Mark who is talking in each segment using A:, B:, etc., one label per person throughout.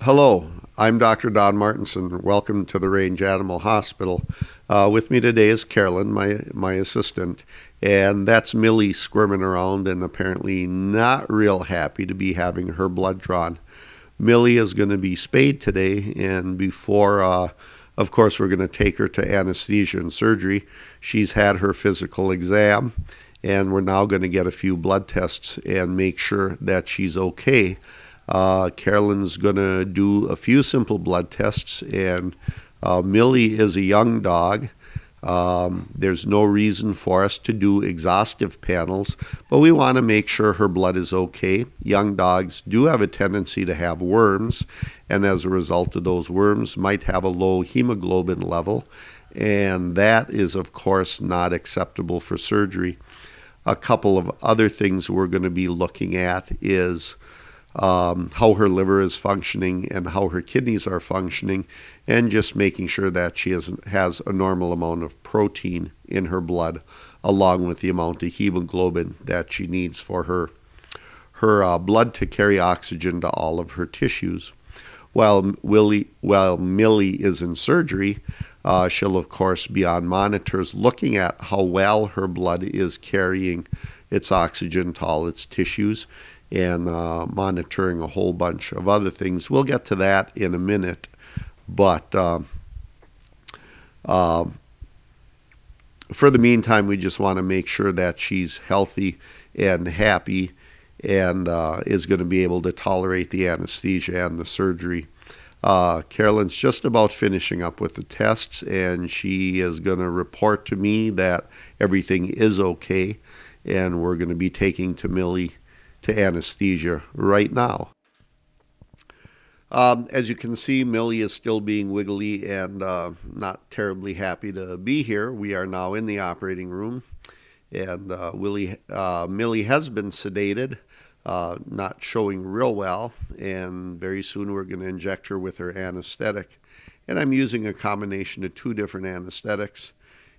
A: Hello, I'm Dr. Don Martinson. Welcome to the Range Animal Hospital. With me today is Carolyn, my assistant, and that's Millie squirming around and apparently not real happy to be having her blood drawn. Millie is going to be spayed today, and before, of course, we're going to take her to anesthesia and surgery. She's had her physical exam, and we're now going to get a few blood tests and make sure that she's okay. Carolyn's going to do a few simple blood tests, and Millie is a young dog. There's no reason for us to do exhaustive panels, but we want to make sure her blood is okay. Young dogs do have a tendency to have worms, and as a result of those worms might have a low hemoglobin level, and that is of course not acceptable for surgery. A couple of other things we're going to be looking at is how her liver is functioning and how her kidneys are functioning, and just making sure that she has a normal amount of protein in her blood, along with the amount of hemoglobin that she needs for her blood to carry oxygen to all of her tissues. While Millie is in surgery, she'll of course be on monitors looking at how well her blood is carrying its oxygen to all its tissues, and monitoring a whole bunch of other things. We'll get to that in a minute, but for the meantime, we just want to make sure that she's healthy and happy and is going to be able to tolerate the anesthesia and the surgery. Carolyn's just about finishing up with the tests, and she is going to report to me that everything is okay, and we're going to be taking Millie to anesthesia right now. As you can see, Millie is still being wiggly and not terribly happy to be here. We are now in the operating room, and Millie has been sedated, not showing real well, and very soon we're going to inject her with her anesthetic. And I'm using a combination of two different anesthetics,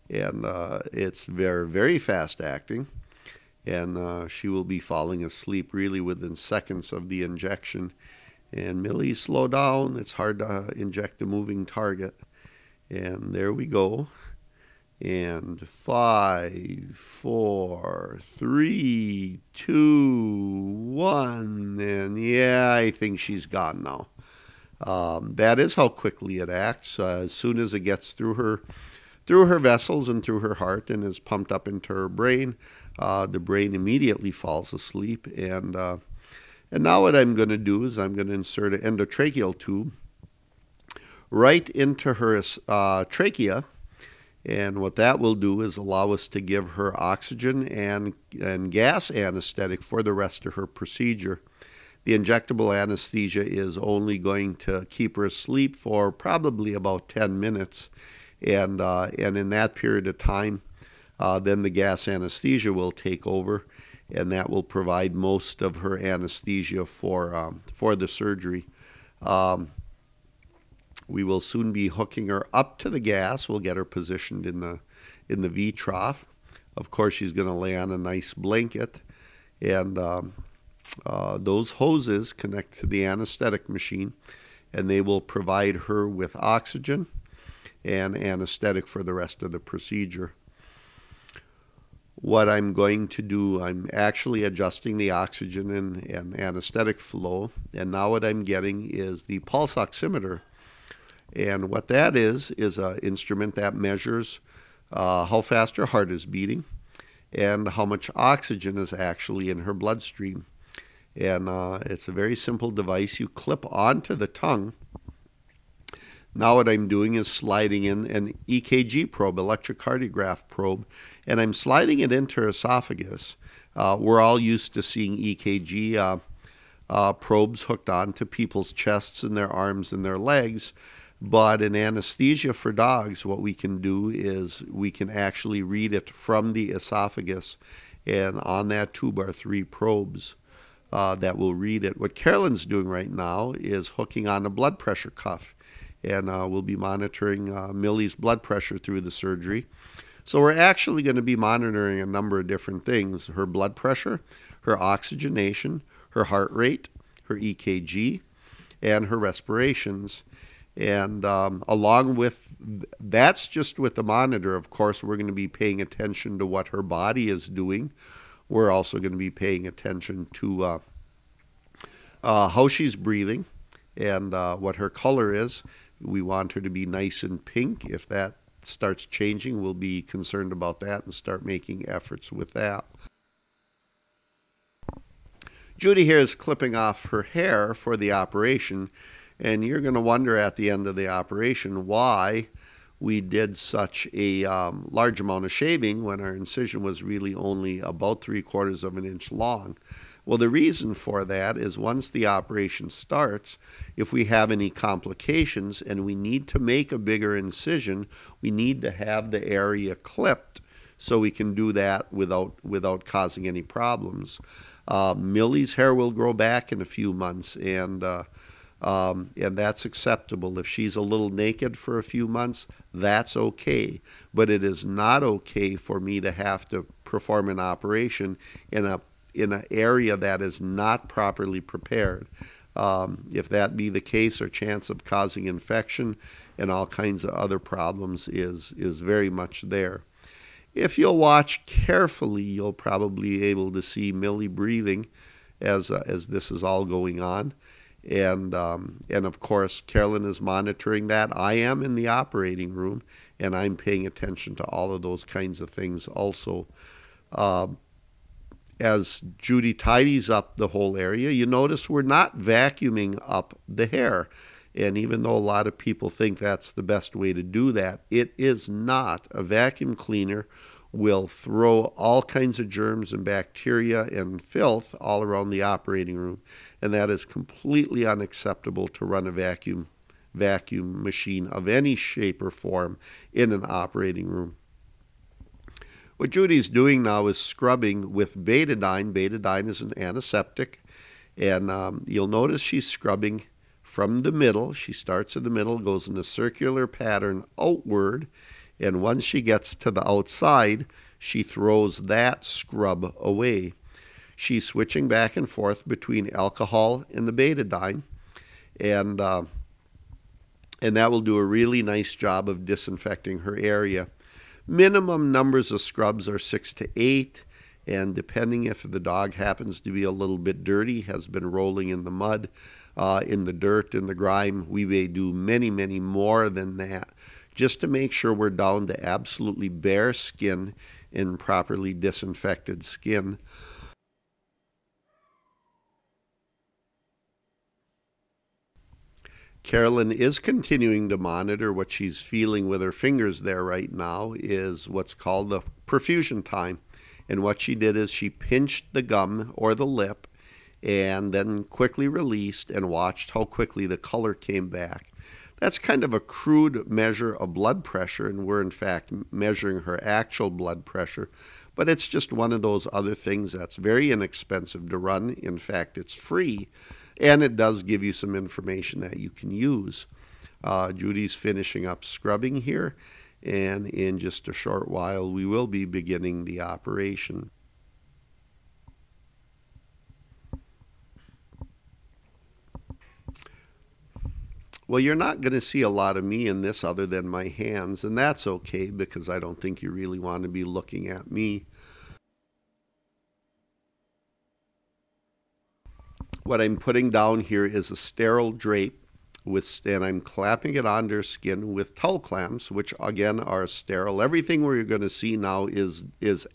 A: and it's very, very fast acting. And she will be falling asleep really within seconds of the injection. And Millie, slow down. It's hard to inject a moving target. And there we go. And 5, 4, 3, 2, 1. And yeah, I think she's gone now. That is how quickly it acts. As soon as it gets through her vessels and through her heart and is pumped up into her brain, the brain immediately falls asleep. And now what I'm going to do is I'm going to insert an endotracheal tube right into her trachea. And what that will do is allow us to give her oxygen and gas anesthetic for the rest of her procedure. The injectable anesthesia is only going to keep her asleep for probably about 10 minutes. And in that period of time, then the gas anesthesia will take over, and that will provide most of her anesthesia for the surgery. We will soon be hooking her up to the gas. We'll get her positioned in the V trough. Of course, she's going to lay on a nice blanket, and those hoses connect to the anesthetic machine, and they will provide her with oxygen and anesthetic for the rest of the procedure. What I'm going to do, I'm actually adjusting the oxygen and anesthetic flow, and now what I'm getting is the pulse oximeter. And what that is an instrument that measures how fast her heart is beating and how much oxygen is actually in her bloodstream. And it's a very simple device you clip onto the tongue. Now what I'm doing is sliding in an EKG probe, electrocardiograph probe, and I'm sliding it into her esophagus. We're all used to seeing EKG probes hooked onto people's chests and their arms and their legs, but in anesthesia for dogs, what we can do is we can actually read it from the esophagus, and on that tube are 3 probes that will read it. What Carolyn's doing right now is hooking on a blood pressure cuff, and we'll be monitoring Millie's blood pressure through the surgery. So we're actually going to be monitoring a number of different things: her blood pressure, her oxygenation, her heart rate, her EKG, and her respirations. And along with, that's just with the monitor. Of course, we're going to be paying attention to what her body is doing. We're also going to be paying attention to how she's breathing and what her color is. We want her to be nice and pink. If that starts changing, we'll be concerned about that and start making efforts with that. Judy here is clipping off her hair for the operation, and you're going to wonder at the end of the operation why we did such a large amount of shaving when our incision was really only about 3/4 of an inch long. Well, the reason for that is once the operation starts, if we have any complications and we need to make a bigger incision, we need to have the area clipped so we can do that without causing any problems. Millie's hair will grow back in a few months, and that's acceptable. If she's a little naked for a few months, that's okay. But it is not okay for me to have to perform an operation in an area that is not properly prepared. If that be the case, our chance of causing infection and all kinds of other problems is very much there. If you'll watch carefully, you'll probably be able to see Millie breathing as this is all going on. And of course, Carolyn is monitoring that. I am in the operating room, and I'm paying attention to all of those kinds of things also. As Judy tidies up the whole area, you notice we're not vacuuming up the hair. And even though a lot of people think that's the best way to do that, it is not. A vacuum cleaner will throw all kinds of germs and bacteria and filth all around the operating room. And that is completely unacceptable to run a vacuum machine of any shape or form in an operating room. What Judy's doing now is scrubbing with betadine. Betadine is an antiseptic. And you'll notice she's scrubbing from the middle. She starts in the middle, goes in a circular pattern outward, and once she gets to the outside, she throws that scrub away. She's switching back and forth between alcohol and the betadine, and that will do a really nice job of disinfecting her area. Minimum numbers of scrubs are 6 to 8. And depending if the dog happens to be a little bit dirty, has been rolling in the mud, in the dirt, in the grime, we may do many, many more than that, just to make sure we're down to absolutely bare skin and properly disinfected skin. Carolyn is continuing to monitor. What she's feeling with her fingers there right now is what's called the perfusion time. And what she did is she pinched the gum or the lip and then quickly released and watched how quickly the color came back. That's kind of a crude measure of blood pressure, and we're in fact measuring her actual blood pressure. But it's just one of those other things that's very inexpensive to run. In fact, it's free, and it does give you some information that you can use. Judy's finishing up scrubbing here, and in just a short while we will be beginning the operation. Well, you're not going to see a lot of me in this other than my hands, and that's okay because I don't think you really want to be looking at me. What I'm putting down here is a sterile drape, and I'm clapping it onto her skin with towel clamps, which again are sterile. Everything we're going to see now is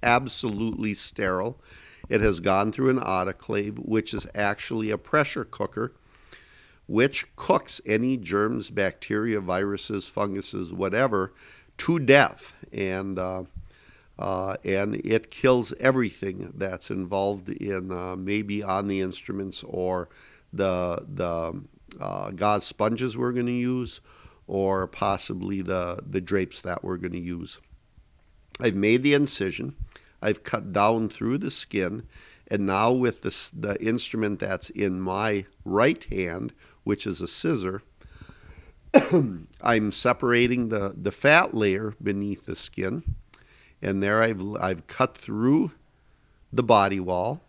A: absolutely sterile. It has gone through an autoclave, which is actually a pressure cooker, which cooks any germs, bacteria, viruses, funguses, whatever, to death. And it kills everything that's involved in maybe on the instruments or the gauze sponges we're going to use, or possibly the drapes that we're going to use. I've made the incision. I've cut down through the skin, and now with the instrument that's in my right hand, which is a scissor, I'm separating the fat layer beneath the skin, and there I've cut through the body wall,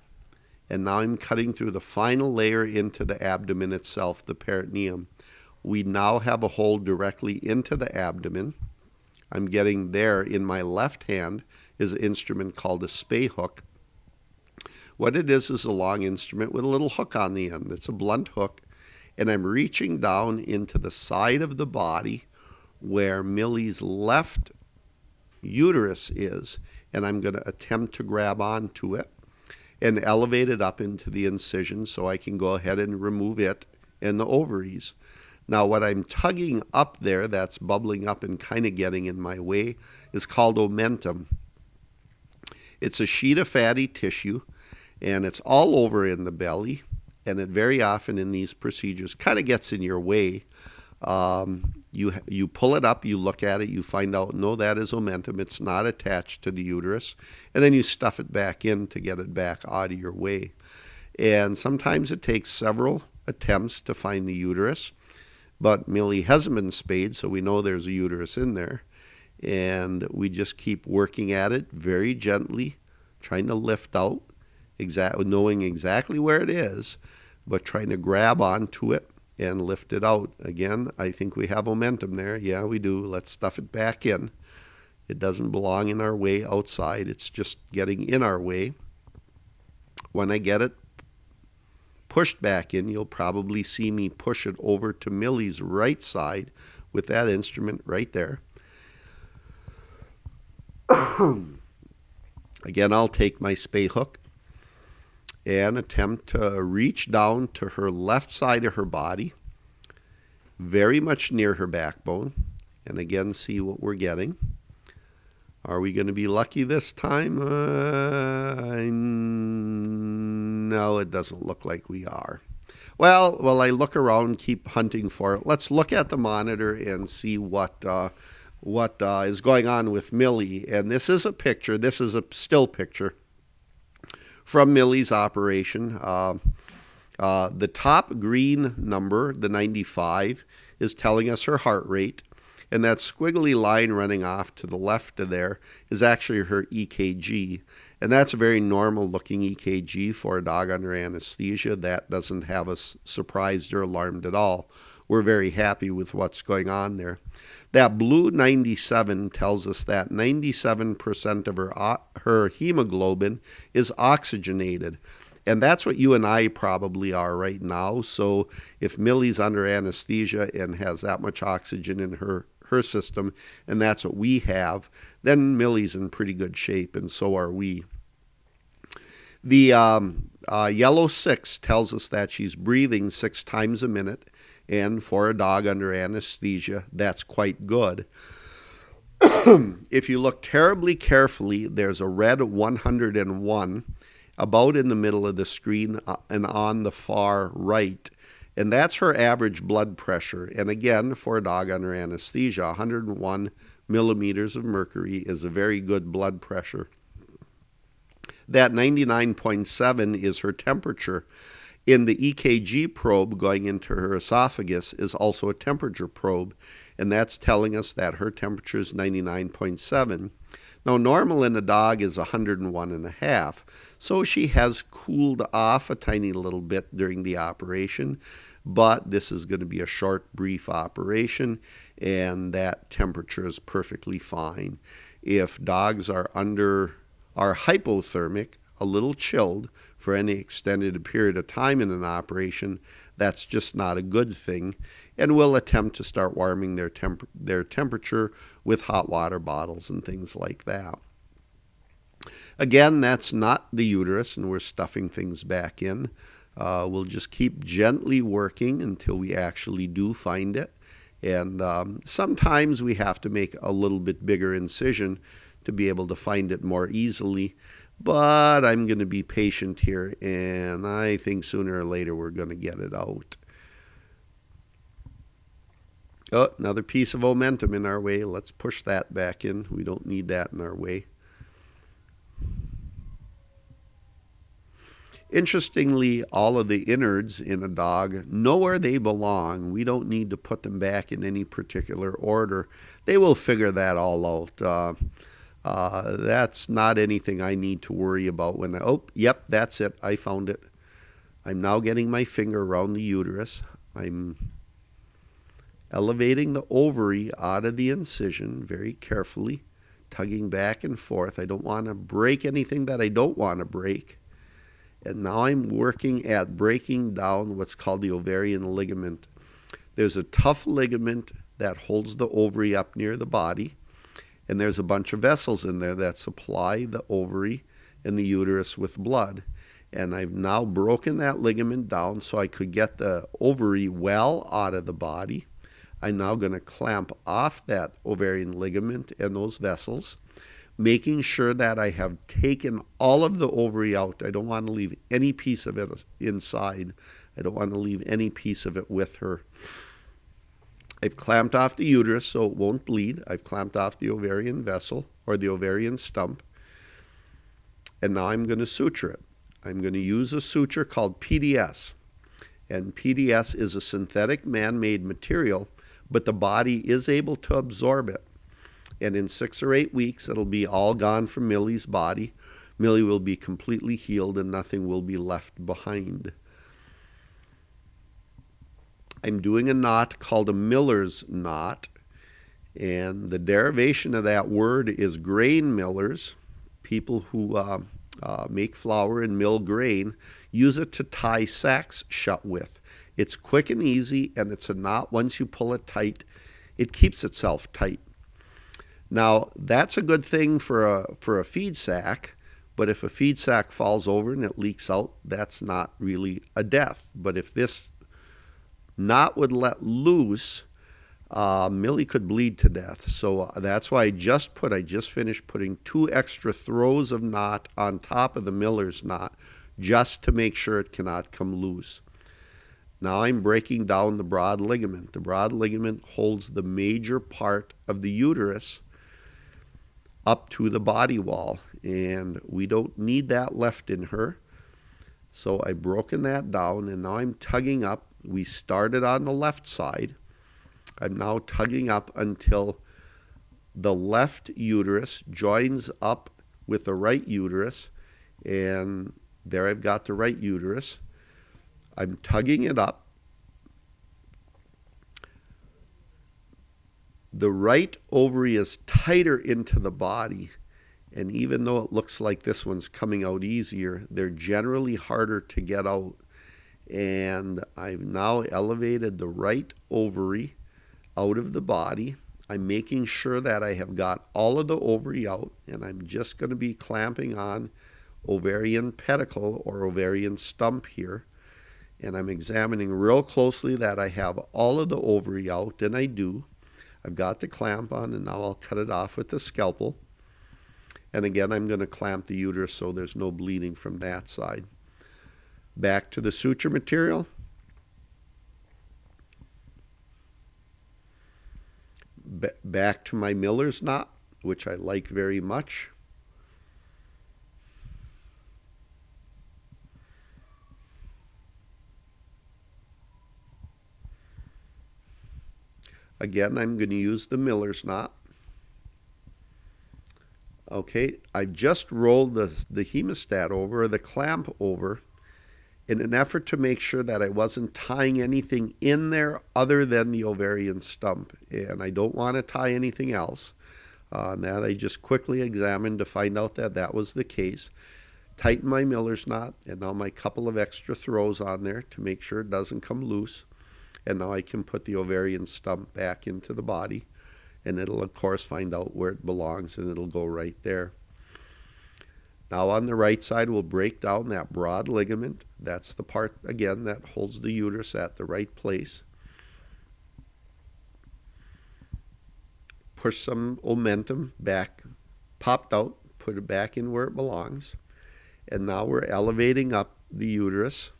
A: And now I'm cutting through the final layer into the abdomen itself, the peritoneum. We now have a hole directly into the abdomen. I'm getting there in my left hand is an instrument called a spay hook. What it is a long instrument with a little hook on the end. It's a blunt hook. And I'm reaching down into the side of the body where Millie's left uterus is. And I'm going to attempt to grab onto it and elevate it up into the incision so I can go ahead and remove it and the ovaries. Now what I'm tugging up there that's bubbling up and kind of getting in my way is called omentum. It's a sheet of fatty tissue, and it's all over in the belly, and it very often in these procedures kind of gets in your way. You pull it up, you look at it, you find out, no, that is omentum. It's not attached to the uterus. And then you stuff it back in to get it back out of your way. And sometimes it takes several attempts to find the uterus. But Millie hasn't been spayed, so we know there's a uterus in there. And we just keep working at it very gently, trying to lift out, knowing exactly where it is, but trying to grab onto it and lift it out. Again, I think we have momentum there. Yeah, we do. Let's stuff it back in. It doesn't belong in our way outside. It's just getting in our way. When I get it pushed back in, you'll probably see me push it over to Millie's right side with that instrument right there. Again, I'll take my spay hook and attempt to reach down to her left side of her body, very much near her backbone, and again see what we're getting. Are we going to be lucky this time? No, it doesn't look like we are. Well, I look around, keep hunting for it. Let's look at the monitor and see what is going on with Millie. And this is a picture. This is a still picture from Millie's operation. The top green number, the 95, is telling us her heart rate. And that squiggly line running off to the left of there is actually her EKG. And that's a very normal looking EKG for a dog under anesthesia. That doesn't have us surprised or alarmed at all. We're very happy with what's going on there. That blue 97 tells us that 97% of her hemoglobin is oxygenated. And that's what you and I probably are right now. So if Millie's under anesthesia and has that much oxygen in her system, and that's what we have, then Millie's in pretty good shape, and so are we. The yellow 6 tells us that she's breathing 6 times a minute, and for a dog under anesthesia, that's quite good. If you look terribly carefully, there's a red 101 about in the middle of the screen and on the far right. And that's her average blood pressure. And again, for a dog under anesthesia, 101 millimeters of mercury is a very good blood pressure. That 99.7 is her temperature. In the EKG probe going into her esophagus is also a temperature probe, and that's telling us that her temperature is 99.7. Now, normal in a dog is 101.5, so she has cooled off a tiny little bit during the operation, but this is going to be a short, brief operation, and that temperature is perfectly fine. If dogs are hypothermic, a little chilled for any extended period of time in an operation, that's just not a good thing, and we'll attempt to start warming their temperature with hot water bottles and things like that. Again, that's not the uterus, and we're stuffing things back in. We'll just keep gently working until we actually do find it, and sometimes we have to make a little bit bigger incision to be able to find it more easily. But I'm going to be patient here, and I think sooner or later we're going to get it out. Oh, another piece of omentum in our way. Let's push that back in. We don't need that in our way. Interestingly, all of the innards in a dog know where they belong. We don't need to put them back in any particular order. They will figure that all out. That's not anything I need to worry about when oh, yep, that's it. I found it. I'm now getting my finger around the uterus. I'm elevating the ovary out of the incision very carefully, tugging back and forth. I don't want to break anything that I don't want to break. And now I'm working at breaking down what's called the ovarian ligament. There's a tough ligament that holds the ovary up near the body, and there's a bunch of vessels in there that supply the ovary and the uterus with blood. And I've now broken that ligament down so I could get the ovary well out of the body. I'm now going to clamp off that ovarian ligament and those vessels, making sure that I have taken all of the ovary out. I don't want to leave any piece of it inside. I don't want to leave any piece of it with her. I've clamped off the uterus so it won't bleed. I've clamped off the ovarian vessel or the ovarian stump. And now I'm going to suture it. I'm going to use a suture called PDS. And PDS is a synthetic man-made material, but the body is able to absorb it. And in 6 or 8 weeks, it'll be all gone from Millie's body. Millie will be completely healed and nothing will be left behind. I'm doing a knot called a miller's knot. And the derivation of that word is grain millers. People who make flour and mill grain use it to tie sacks shut with. It's quick and easy, and it's a knot. Once you pull it tight, it keeps itself tight. Now, that's a good thing for a feed sack, but if a feed sack falls over and it leaks out, that's not really a death. But if this knot would let loose, Millie could bleed to death. So that's why I just finished putting 2 extra throws of knot on top of the miller's knot just to make sure it cannot come loose. Now I'm breaking down the broad ligament. The broad ligament holds the major part of the uterus up to the body wall, and we don't need that left in her. So I've broken that down, and now I'm tugging up. We started on the left side. I'm now tugging up until the left uterus joins up with the right uterus, and there I've got the right uterus. I'm tugging it up. The right ovary is tighter into the body, and even though it looks like this one's coming out easier, they're generally harder to get out. And I've now elevated the right ovary out of the body. I'm making sure that I have got all of the ovary out, and I'm just going to be clamping on ovarian pedicle or ovarian stump here. And I'm examining real closely that I have all of the ovary out, and I do. I've got the clamp on, and now I'll cut it off with the scalpel. And again, I'm going to clamp the uterus so there's no bleeding from that side. Back to the suture material. Back to my miller's knot, which I like very much. Again, I'm going to use the miller's knot. Okay, I just rolled the hemostat over, or the clamp over, in an effort to make sure that I wasn't tying anything in there other than the ovarian stump. And I don't want to tie anything else. And that I just quickly examined to find out that that was the case. Tighten my miller's knot, and now my couple of extra throws on there to make sure it doesn't come loose. And now I can put the ovarian stump back into the body, and it'll of course find out where it belongs, and it'll go right there. Now on the right side, we'll break down that broad ligament. That's the part, again, that holds the uterus at the right place. Push some omentum back, popped out, put it back in where it belongs. And now we're elevating up the uterus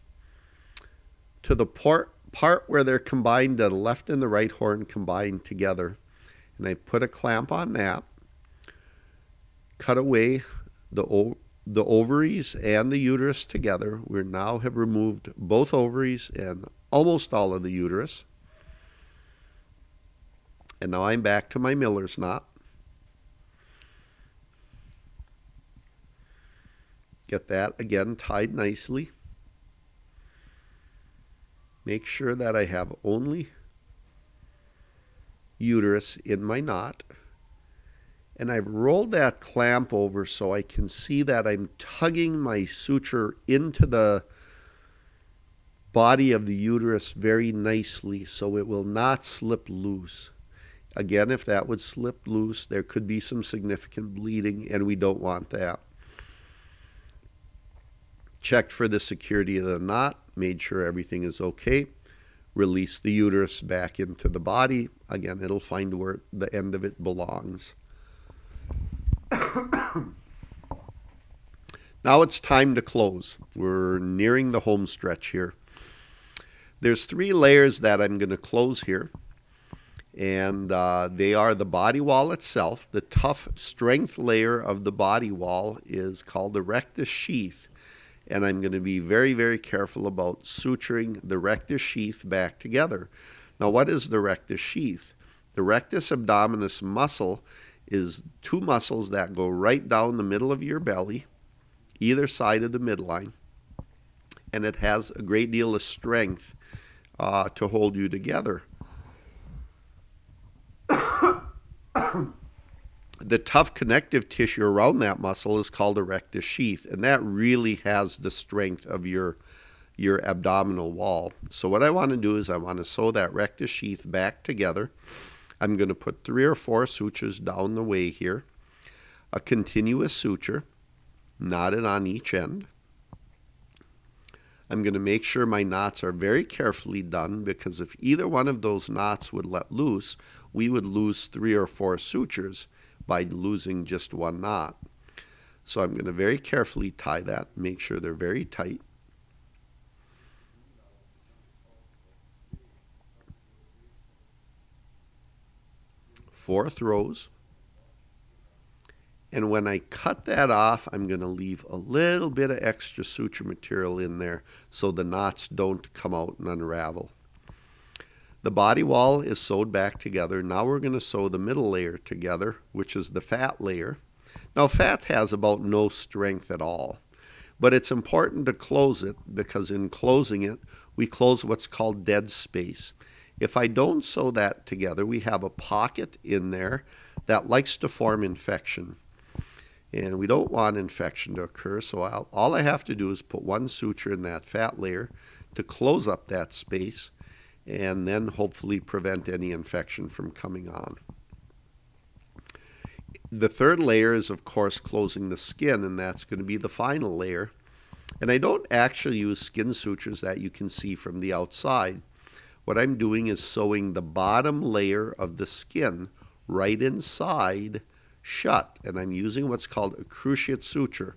A: to the part where they're combined, the left and the right horn combined together. And I put a clamp on that, cut away the ovaries and the uterus together. We now have removed both ovaries and almost all of the uterus. And now I'm back to my miller's knot. Get that again tied nicely. Make sure that I have only uterus in my knot. And I've rolled that clamp over so I can see that I'm tugging my suture into the body of the uterus very nicely so it will not slip loose. Again, if that would slip loose, there could be some significant bleeding, and we don't want that. Checked for the security of the knot, made sure everything is okay. Release the uterus back into the body. Again, it'll find where the end of it belongs. Now it's time to close. We're nearing the home stretch here. There's 3 layers that I'm going to close here, and they are the body wall itself. The tough strength layer of the body wall is called the rectus sheath, and I'm going to be very, very careful about suturing the rectus sheath back together. Now, what is the rectus sheath? The rectus abdominis muscle is 2 muscles that go right down the middle of your belly, either side of the midline, and it has a great deal of strength to hold you together. The tough connective tissue around that muscle is called the rectus sheath, and that really has the strength of your abdominal wall. So what I want to do is I want to sew that rectus sheath back together. I'm going to put 3 or 4 sutures down the way here, a continuous suture knotted on each end. I'm going to make sure my knots are very carefully done, because if either one of those knots would let loose, we would lose 3 or 4 sutures by losing just 1 knot. So I'm going to very carefully tie that, make sure they're very tight. Fourth rows. And when I cut that off, I'm going to leave a little bit of extra suture material in there so the knots don't come out and unravel. The body wall is sewed back together. Now we're going to sew the middle layer together, which is the fat layer. Now, fat has about no strength at all, but it's important to close it, because in closing it, we close what's called dead space. If I don't sew that together, we have a pocket in there that likes to form infection. And we don't want infection to occur, so all I have to do is put 1 suture in that fat layer to close up that space, and then hopefully prevent any infection from coming on. The 3rd layer is, of course, closing the skin, and that's going to be the final layer. And I don't actually use skin sutures that you can see from the outside. What I'm doing is sewing the bottom layer of the skin right inside shut, and I'm using what's called a cruciate suture.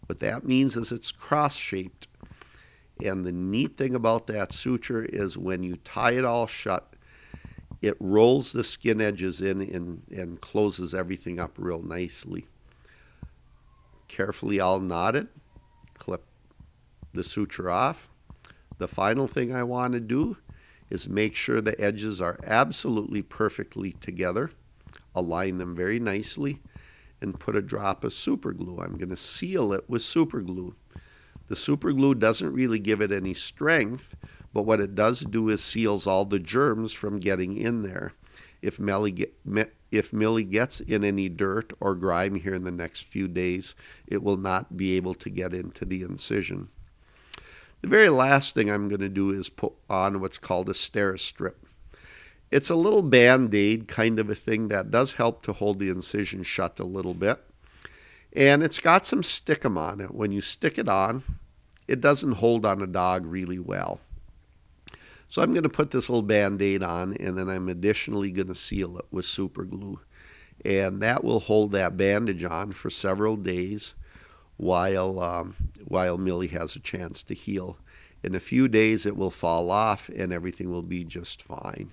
A: What that means is it's cross-shaped, and the neat thing about that suture is when you tie it all shut, it rolls the skin edges in and closes everything up real nicely. Carefully I'll knot it, clip the suture off. The final thing I want to do is make sure the edges are absolutely perfectly together. Align them very nicely and put a drop of super glue. I'm going to seal it with super glue. The super glue doesn't really give it any strength, but what it does do is seals all the germs from getting in there. If Millie gets in any dirt or grime here in the next few days, it will not be able to get into the incision. The very last thing I'm going to do is put on what's called a Steri-Strip. It's a little Band-Aid kind of a thing that does help to hold the incision shut a little bit. And it's got some stickum on it. When you stick it on, it doesn't hold on a dog really well. So I'm going to put this little Band-Aid on, and then I'm additionally going to seal it with super glue. And that will hold that bandage on for several days while Millie has a chance to heal. In a few days, it will fall off, and everything will be just fine.